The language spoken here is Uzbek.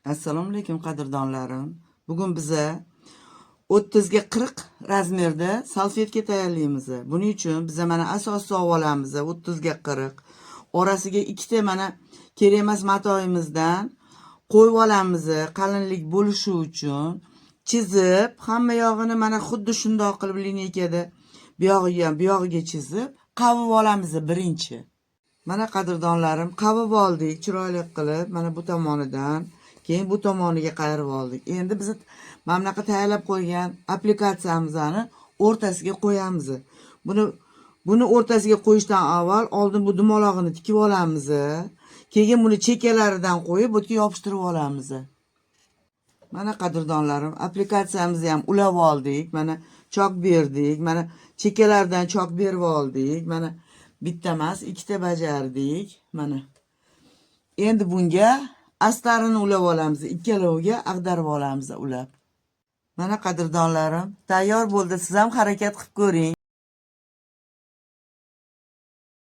Assalomu alaykum qadrdonlarim. Bugun biza 30 ga 40 razmerda salfetka tayyorlaymiz. Buning uchun biza mana asosiy olamiz 30 ga 40. Orasiga ikkita mana kerak emas matoyimizdan qo'yib olamiz qalinlik bo'lishi uchun. Chizib, hamma yog'ini mana xuddi shundoq qilib lineykada bu yog'iga ham bu yog'iga chizib, qavib olamiz birinchi. Mana qadrdonlarim, qavib oldik chiroyli qilib, mana bu tomonidan, keyin bu tomoniga qayirib oldik. Endi biz mana bunaqa tayyorlab qo'ygan applikatsiyamizni o'rtasiga qo'yamiz. Buni o'rtasiga qo'yishdan avval oldin bu dumaloqni tikib olamiz. Keyin buni chekkalaridan qo'yib, bu yerga yopishtirib olamiz. Mana qadrdonlarim, applikatsiyamizni ham ulab oldik. Mana chok berdik. Mana chekkalaridan chok berib oldik. Mana bitta emas, ikkita bajardik. Mana. Endi bunga astarini ulab olamiz. Ikkaloviga ag'darib olamiz ulab. Mana qadrdonlarim, tayyor bo'ldi. Siz ham harakat qilib ko'ring.